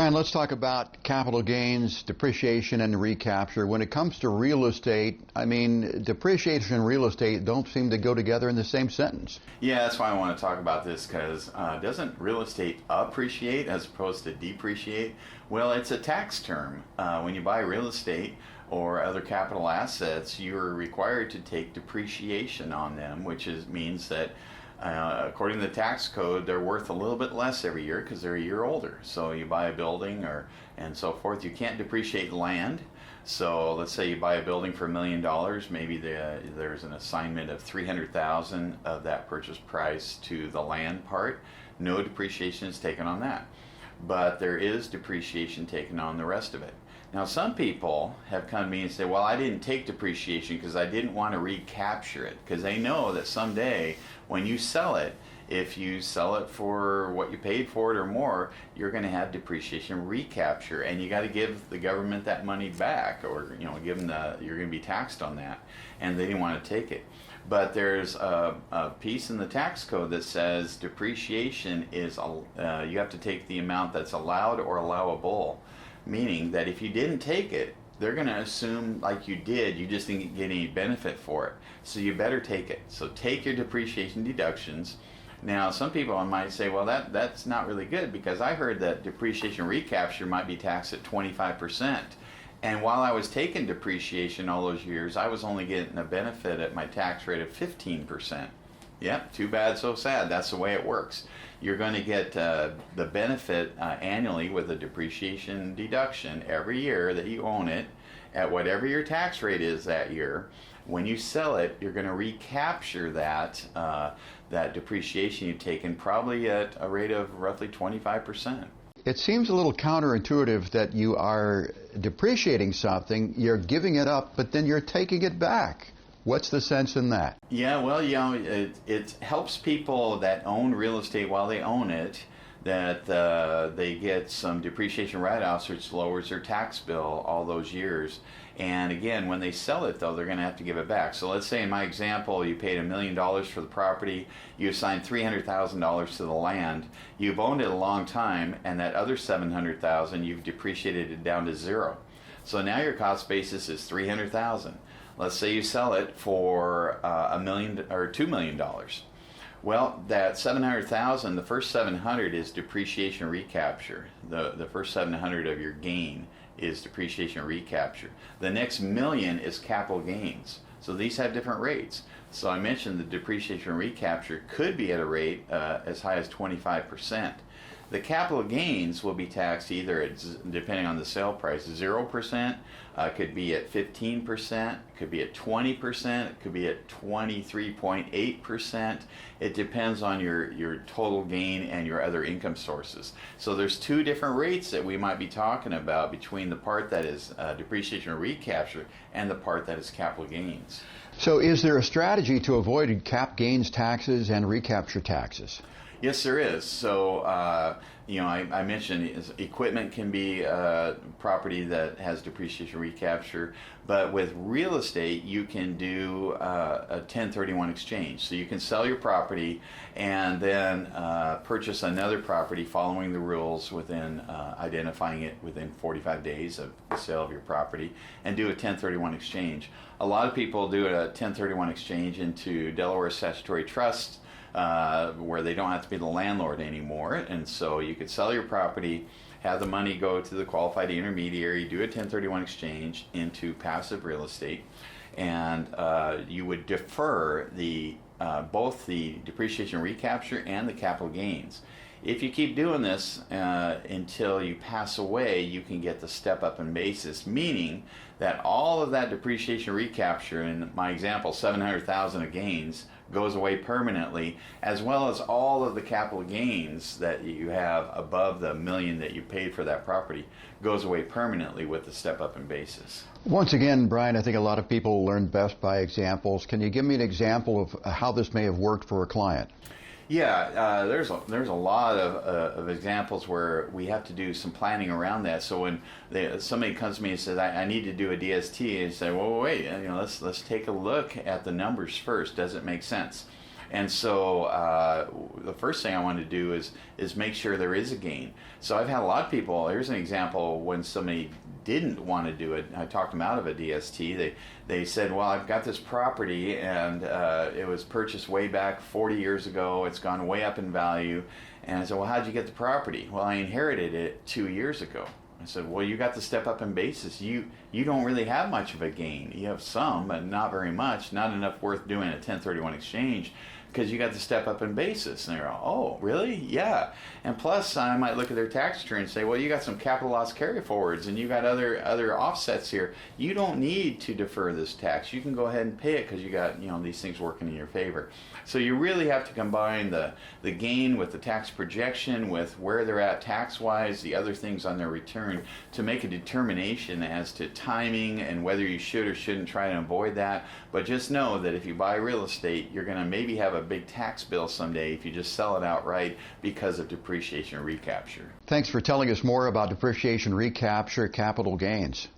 Brian, let's talk about capital gains, depreciation, and recapture. When it comes to real estate, I mean, depreciation and real estate don't seem to go together in the same sentence. Yeah, that's why I want to talk about this, because doesn't real estate appreciate as opposed to depreciate? Well, it's a tax term. When you buy real estate or other capital assets, you're required to take depreciation on them, which means that according to the tax code, they're worth a little bit less every year because they're a year older. So you buy a building and so forth. You can't depreciate land. So let's say you buy a building for $1 million. Maybe there's an assignment of $300,000 of that purchase price to the land part. No depreciation is taken on that. But there is depreciation taken on the rest of it. Now, some people have come to me and say, well, I didn't take depreciation because I didn't want to recapture it, because they know that someday when you sell it, if you sell it for what you paid for it or more, you're going to have depreciation recapture, and you got to give the government that money back, or give them you're going to be taxed on that, and they didn't want to take it. But there's a piece in the tax code that says depreciation is you have to take the amount that's allowed or allowable, meaning that if you didn't take it, they're going to assume like you did, you just didn't get any benefit for it. So you better take it. So take your depreciation deductions. Now, some people might say, well, that's not really good, because I heard that depreciation recapture might be taxed at 25%. And while I was taking depreciation all those years, I was only getting a benefit at my tax rate of 15%. Yep, too bad, so sad. That's the way it works. You're going to get the benefit annually with a depreciation deduction every year that you own it at whatever your tax rate is that year. When you sell it, you're going to recapture that depreciation you've taken, probably at a rate of roughly 25%. It seems a little counterintuitive that you are depreciating something, you're giving it up, but then you're taking it back. What's the sense in that? Yeah, well, it helps people that own real estate while they own it, that they get some depreciation write-offs, which lowers their tax bill all those years. And again, when they sell it, though, they're going to have to give it back. So let's say in my example, you paid $1 million for the property, you assigned $300,000 to the land, you've owned it a long time, and that other $700,000, you've depreciated it down to zero. So now your cost basis is $300,000. Let's say you sell it for $1 million or $2 million. Well, that $700,000, the first $700 is depreciation recapture. The first $700 of your gain is depreciation recapture. The next $1 million is capital gains. So these have different rates. So I mentioned the depreciation recapture could be at a rate as high as 25%. The capital gains will be taxed either at, depending on the sale price, 0%, could be at 15%, could be at 20%, it could be at 23.8%. It depends on your total gain and your other income sources. So there's two different rates that we might be talking about between the part that is depreciation or recapture and the part that is capital gains. So is there a strategy to avoid cap gains taxes and recapture taxes? Yes, there is. So, I mentioned equipment can be property that has depreciation recapture, but with real estate, you can do a 1031 exchange. So you can sell your property and then purchase another property following the rules within identifying it within 45 days of the sale of your property, and do a 1031 exchange. A lot of people do a 1031 exchange into Delaware statutory trusts, where they don't have to be the landlord anymore, and so you could sell your property, have the money go to the qualified intermediary, do a 1031 exchange into passive real estate, and you would defer both the depreciation recapture and the capital gains. If you keep doing this until you pass away, you can get the step up in basis, meaning that all of that depreciation recapture, in my example, $700,000 of gains, goes away permanently, as well as all of the capital gains that you have above the $1 million that you paid for that property goes away permanently with the step up in basis. Once again, Brian, I think a lot of people learn best by examples. Can you give me an example of how this may have worked for a client? Yeah, there's a lot of examples where we have to do some planning around that. So when somebody comes to me and says, I need to do a DST, and say, well, wait, let's take a look at the numbers first. Does it make sense? And so the first thing I want to do is make sure there is a gain. So I've had a lot of people, here's an example when somebody didn't want to do it. I talked them out of a DST. They said, well, I've got this property and it was purchased way back 40 years ago. It's gone way up in value. And I said, well, how'd you get the property? Well, I inherited it 2 years ago. I said, well, you got to step up in basis. You don't really have much of a gain. You have some, but not very much, not enough worth doing a 1031 exchange, because you got to step up in basis. And they're all, oh, really? Yeah. And plus, I might look at their tax return and say, well, you got some capital loss carryforwards and you got other offsets here. You don't need to defer this tax. You can go ahead and pay it because you got, these things working in your favor. So you really have to combine the gain with the tax projection, with where they're at tax-wise, the other things on their return, to make a determination as to timing and whether you should or shouldn't try to avoid that. But just know that if you buy real estate, you're going to maybe have a big tax bill someday if you just sell it outright because of depreciation or recapture. Thanks for telling us more about depreciation, recapture, capital gains.